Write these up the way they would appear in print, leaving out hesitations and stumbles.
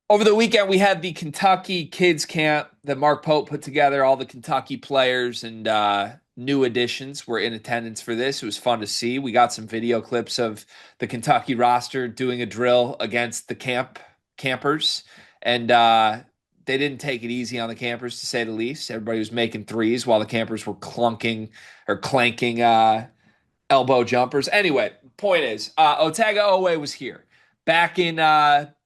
Over the weekend, we had the Kentucky Kids Camp that Mark Pope put together. All the Kentucky players and new additions were in attendance for this. It was fun to see. We got some video clips of the Kentucky roster doing a drill against the campers, and they didn't take it easy on the campers, to say the least. Everybody was making threes while the campers were clunking or clanking elbow jumpers. Anyway, point is, Otega Oweh was here, back in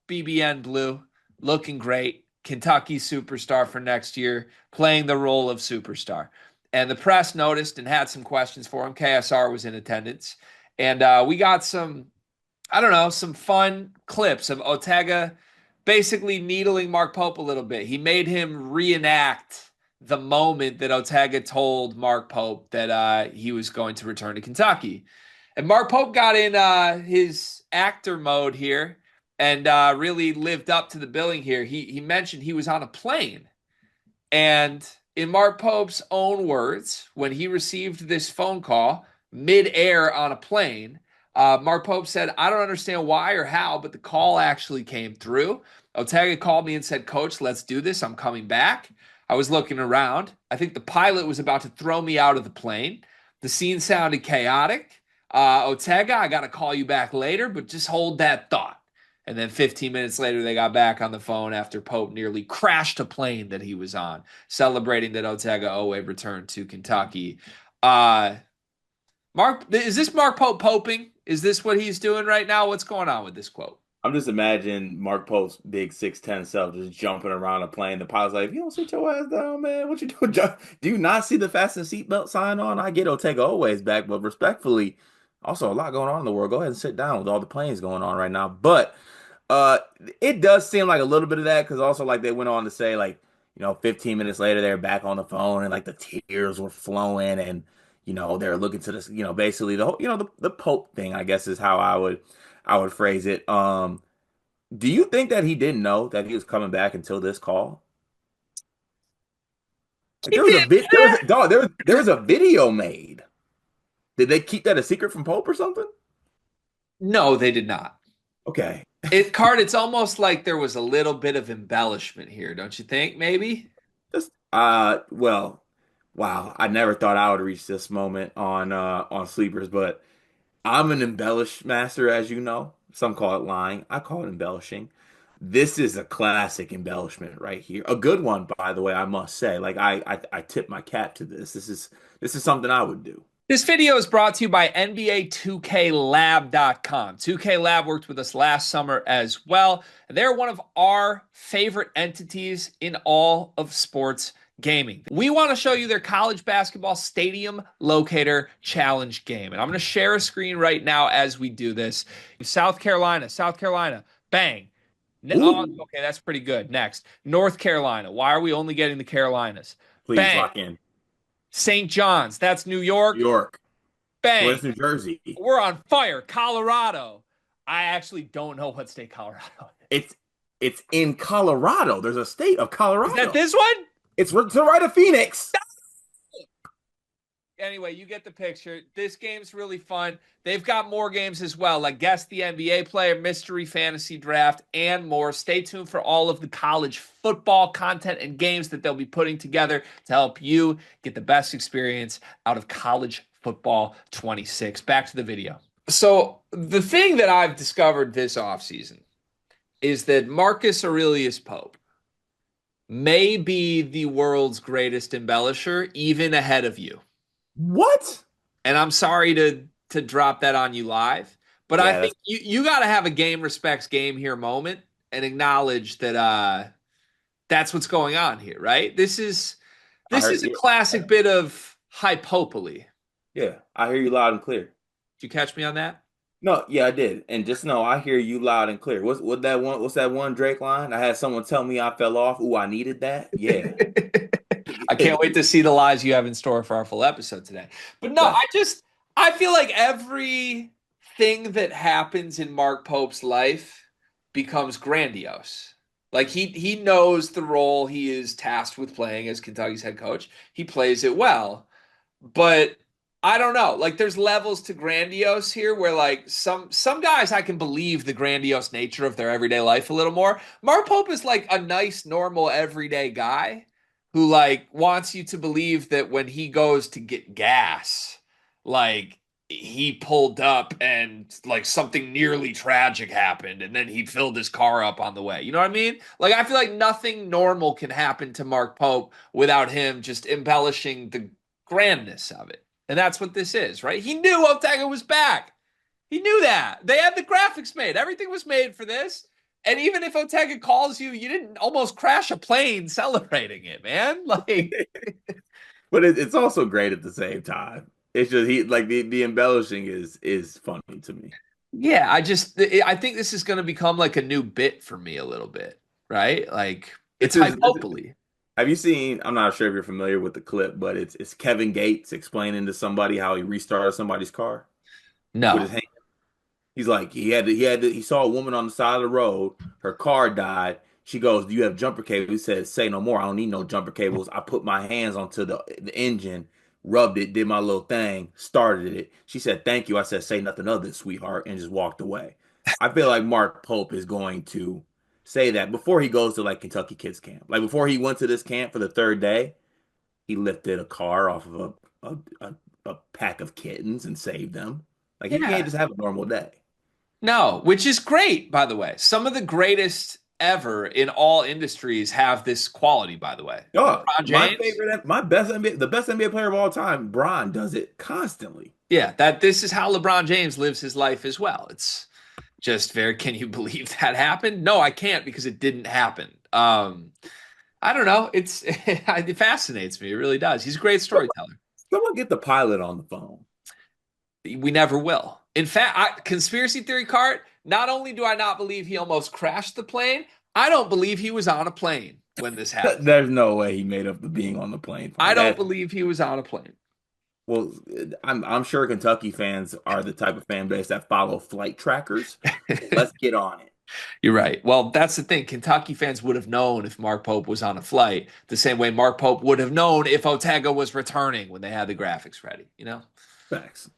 BBN blue, looking great. Kentucky superstar for next year, playing the role of superstar. And the press noticed and had some questions for him. KSR was in attendance. And we got some, I don't know, some fun clips of Otega basically needling Mark Pope a little bit. He made him reenact the moment that Otega told Mark Pope that he was going to return to Kentucky. And Mark Pope got in his actor mode here and really lived up to the billing here. He mentioned he was on a plane. And in Mark Pope's own words, when he received this phone call mid-air on a plane, Mark Pope said, "I don't understand why or how, but the call actually came through. Otega called me and said, 'Coach, let's do this. I'm coming back.' I was looking around. I think the pilot was about to throw me out of the plane. The scene sounded chaotic. Otega, I got to call you back later, but just hold that thought." And then 15 minutes later, they got back on the phone after Pope nearly crashed a plane that he was on, celebrating that Otega Oweh returned to Kentucky. Uh, is this Mark Pope poping? Is this what he's doing right now? What's going on with this quote? I'm just imagining Mark Pope's big 6'10" self just jumping around a plane. The pilot's like, "You don't sit your ass down, man. What you doing? Do you not see the fasten seatbelt sign on?" I get Otega always back, but respectfully, also a lot going on in the world. Go ahead and sit down with all the planes going on right now. But uh, it does seem like a little bit of that because also like they went on to say like 15 minutes later they're back on the phone and like the tears were flowing and they're looking to this basically the whole the Pope thing I guess is how I would phrase it. Do you think that he didn't know that he was coming back until this call? Like there was a vid, there was a dog, there was a video made. Did they keep that a secret from Pope or something? No, they did not. Okay. It's almost like there was a little bit of embellishment here, don't you think? Maybe. Just well, wow. I never thought I would reach this moment on sleepers, but I'm an embellish master, as you know. Some call it lying. I call it embellishing. This is a classic embellishment right here. A good one, by the way, I must say. Like I tip my cap to this. This is something I would do. This video is brought to you by NBA 2KLab.com. 2K Lab worked with us last summer as well. They're one of our favorite entities in all of sports gaming. We want to show you their college basketball stadium locator challenge game. And I'm going to share a screen right now as we do this. South Carolina, bang. Oh, Ooh, okay, that's pretty good. Next, North Carolina. Why are we only getting the Carolinas? please Bang. lock in. St. John's, that's New New York. York. Bang. Where's New Jersey? We're on fire. Colorado. I actually don't know what state Colorado is. It's in Colorado. There's a state of Is that Colorado. this one? It's to the right of Phoenix. Anyway, you get the picture. This game's really fun. They've got more games as well, like Guess the NBA Player, Mystery Fantasy Draft, and more. Stay tuned for all of the college football content and games that they'll be putting together to help you get the best experience out of college football 26. Back to the video. So, the thing that I've discovered this offseason is that Marcus Aurelius Pope may be the world's greatest embellisher, even ahead of you. What? And I'm sorry to drop that on you live, but I Yeah, think you got to have a game respects game here moment and acknowledge that that's what's going on here, right? This is I this heard is a you. classic bit of hyperbole. Yeah, I hear you loud and clear. Did you catch me on that? No, yeah, I did. And just know I hear you loud and clear. What's that one Drake line? I had someone tell me I fell off. Ooh, I needed that. Yeah. I can't wait to see the lies you have in store for our full episode today. But no, Gotcha. I feel like everything that happens in Mark Pope's life becomes grandiose. Like he knows the role he is tasked with playing as Kentucky's head coach. He plays it well. But I don't know. Like there's levels to grandiose here where like some guys I can believe the grandiose nature of their everyday life a little more. Mark Pope is like a nice, normal, everyday guy who like wants you to believe that when he goes to get gas, like he pulled up and like something nearly tragic happened and then he filled his car up on the way. You know what I mean? Like I feel like nothing normal can happen to Mark Pope without him just embellishing the grandness of it. And that's what this is, right? He knew Otega was back. He knew that. They had the graphics made. Everything was made for this. And even if Otega calls you, you didn't almost crash a plane celebrating it, man. Like, But it's also great at the same time. It's just he like the embellishing is funny to me. yeah, I think this is going to become like a new bit for me a little bit, right? Like, it's This is hyperbole. have you seen, I'm not sure if you're familiar with the clip, but it's Kevin Gates explaining to somebody how he restarted somebody's car with his No. hand. He's like, he saw a woman on the side of the road. Her car died. She goes, "Do you have jumper cables?" He said, "Say no more. I don't need no jumper cables." I put my hands onto the engine, rubbed it, did my little thing, started it. She said, "Thank you." I said, "Say nothing of this, sweetheart," and just walked away. I feel like Mark Pope is going to say that before he goes to like Kentucky Kids Camp. Like before he went to this camp for the third day, he lifted a car off of a pack of kittens and saved them. Like he can't Yeah. just have a normal day. No, which is great, by the way. Some of the greatest ever in all industries have this quality, by the way. Oh, LeBron James. my best NBA, the best NBA player of all time, Bron, does it constantly. Yeah, that this is how LeBron James lives his life as well. It's just very, can you believe that happened? No, I can't because it didn't happen. I don't know. It fascinates me. It really does. He's a great Someone, storyteller. someone get the pilot on the phone. We never will. In fact, conspiracy theory cart, not only do I not believe he almost crashed the plane, I don't believe he was on a plane when this happened. There's no way he made up the being on the plane I part. don't That believe he was on a plane. well, I'm sure Kentucky fans are the type of fan base that follow flight trackers. Let's get on it. You're right. Well, that's the thing. Kentucky fans would have known if Mark Pope was on a flight, the same way Mark Pope would have known if Otega was returning when they had the graphics ready, you know? Facts.